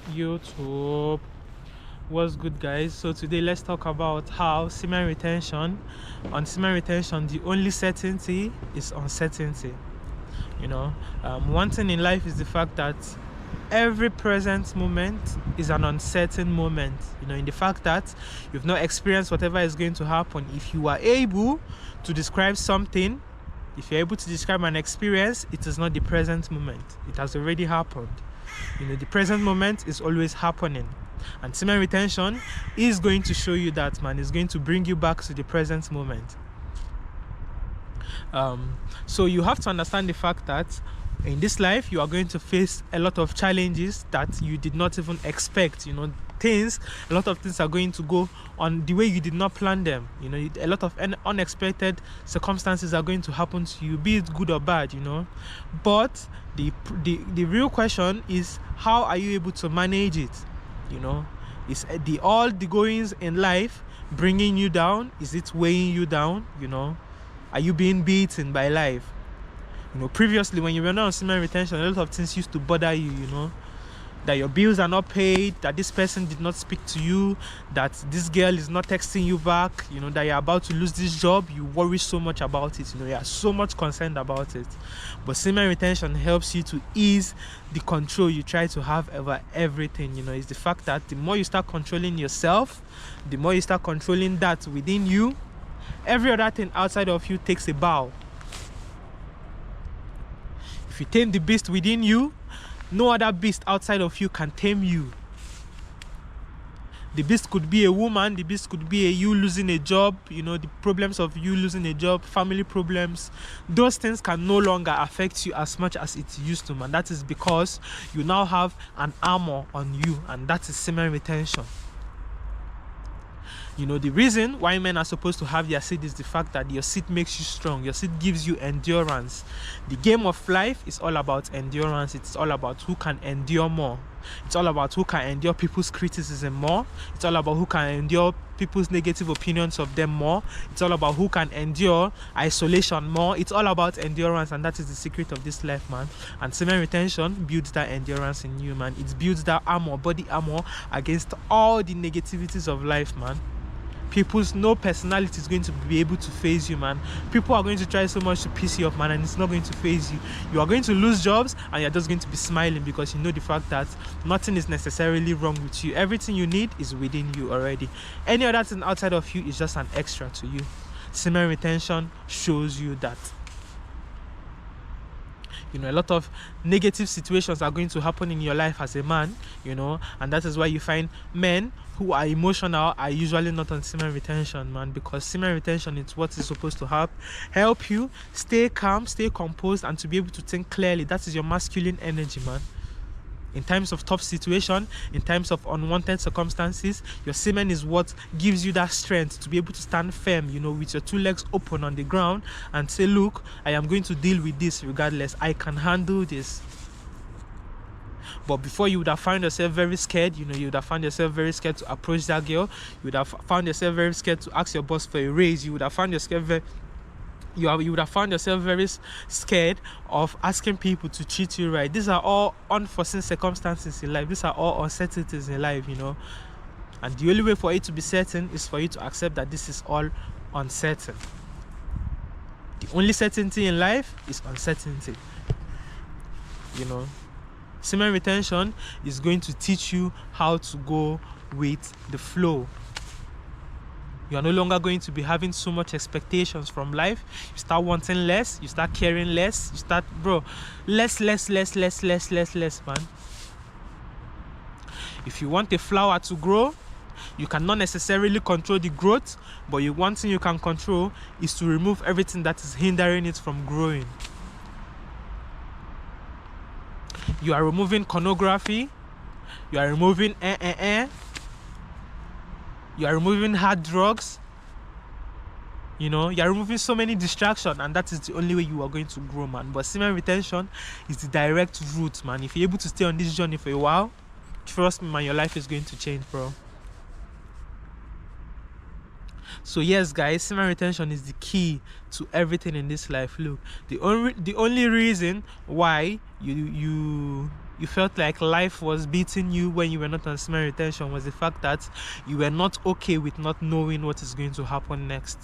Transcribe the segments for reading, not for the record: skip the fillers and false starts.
YouTube. What's good, guys? So today let's talk about how semen retention. On semen retention, the only certainty is uncertainty. One thing in life is the fact that every present moment is an uncertain moment. In the fact that you've not experienced whatever is going to happen. If you are able to describe something, if you're able to describe an experience, it is not the present moment. It has already happened. The present moment is always happening. And semen retention is going to show you that, man. It's going to bring you back to the present moment. So you have to understand the fact that in this life, you are going to face a lot of challenges that you did not even expect. A lot of things are going to go on the way you did not plan them. A lot of unexpected circumstances are going to happen to you, be it good or bad. But the real question is, how are you able to manage it? Is all the goings in life bringing you down? Is it weighing you down? Are you being beaten by life? Previously, when you were not on semen retention, a lot of things used to bother you. That your bills are not paid, that this person did not speak to you, that this girl is not texting you back, that you're about to lose this job. You worry so much about it. You are so much concerned about it. But semen retention helps you to ease the control you try to have over everything. It's the fact that the more you start controlling yourself, the more you start controlling that within you, every other thing outside of you takes a bow. If you tame the beast within you, no other beast outside of you can tame you. The beast could be a woman, the beast could be you losing a job, the problems of you losing a job, family problems. Those things can no longer affect you as much as it used to, man. That is because you now have an armor on you, and that is semen retention. The reason why men are supposed to have their seed is the fact that your seed makes you strong. Your seed gives you endurance. The game of life is all about endurance. It's all about who can endure more. It's all about who can endure people's criticism more. It's all about who can endure people's negative opinions of them more. It's all about who can endure isolation more. It's all about endurance, and that is the secret of this life, man. And semen retention builds that endurance in you, man. It builds that armor, body armor, against all the negativities of life, man. No personality is going to be able to phase you, man. People are going to try so much to piss you off, man, and it's not going to phase you. You are going to lose jobs, and you're just going to be smiling because you know the fact that nothing is necessarily wrong with you. Everything you need is within you already. Any other thing outside of you is just an extra to you. Semen retention shows you that. A lot of negative situations are going to happen in your life as a man, and that is why you find men who are emotional are usually not on semen retention, man, because semen retention is what is supposed to help you stay calm, stay composed, and to be able to think clearly. That is your masculine energy, man. In times of tough situation, in times of unwanted circumstances, your semen is what gives you that strength to be able to stand firm, with your two legs open on the ground and say, look, I am going to deal with this regardless. I can handle this. But before, you would have found yourself very scared. You would have found yourself very scared to approach that girl. You would have found yourself very scared to ask your boss for a raise. You would have found yourself very scared of asking people to treat you right. These are all unforeseen circumstances in life. These are all uncertainties in life, And the only way for it to be certain is for you to accept that this is all uncertain. The only certainty in life is uncertainty. Semen retention is going to teach you how to go with the flow. You are no longer going to be having so much expectations from life. You start wanting less. You start caring less. You start, less, man. If you want a flower to grow, you cannot necessarily control the growth, but one thing you can control is to remove everything that is hindering it from growing. You are removing pornography. You are removing You are removing hard drugs. You are removing so many distractions, and that is the only way you are going to grow, man. But semen retention is the direct route, man. If you're able to stay on this journey for a while, trust me, man, your life is going to change, bro. So yes guys, semen retention is the key to everything in this life. Look, the only reason why you felt like life was beating you when you were not on semen retention was the fact that you were not okay with not knowing what is going to happen next.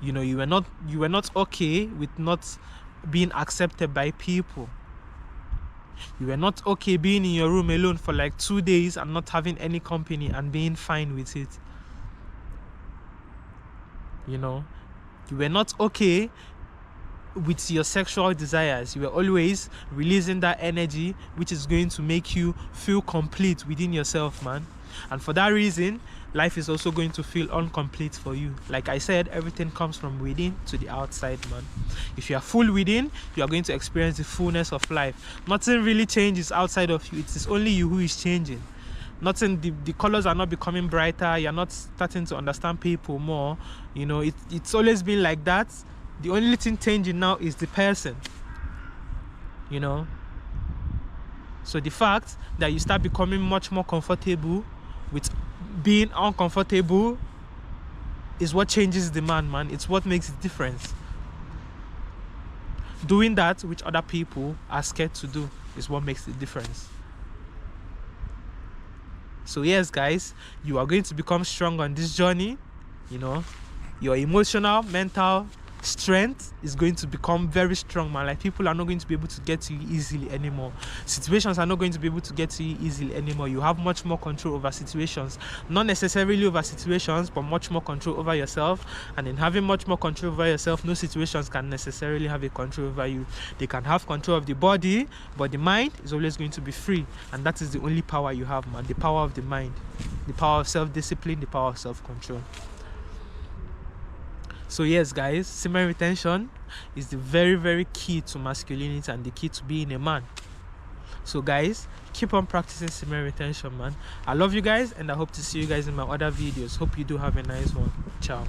You know, you were not okay with not being accepted by people. You were not okay being in your room alone for like 2 days and not having any company and being fine with it. You know, you were not okay with your sexual desires. You were always releasing that energy which is going to make you feel complete within yourself, man. And for that reason, life is also going to feel incomplete for you. Like I said, everything comes from within to the outside, man. If you are full within, you are going to experience the fullness of life. Nothing really changes outside of you. It is only you who is changing. Nothing, the colors are not becoming brighter. You're not starting to understand people more. You know, it's always been like that. The only thing changing now is the person. You know, so the fact that you start becoming much more comfortable with being uncomfortable is what changes the man. It's what makes the difference. Doing that which other people are scared to do is what makes the difference. So yes guys, you are going to become strong on this journey. You know, your emotional, mental strength is going to become very strong, man. Like, people are not going to be able to get to you easily anymore. Situations are not going to be able to get to you easily anymore. You have much more control over situations, not necessarily over situations, but much more control over yourself. And in having much more control over yourself, no situations can necessarily have a control over you. They can have control of the body, but the mind is always going to be free. And that is the only power you have, man. The power of the mind, the power of self-discipline, the power of self-control. So yes guys, semen retention is the very, very key to masculinity and the key to being a man. So guys, keep on practicing semen retention, man. I love you guys, and I hope to see you guys in my other videos. Hope you do have a nice one. Ciao.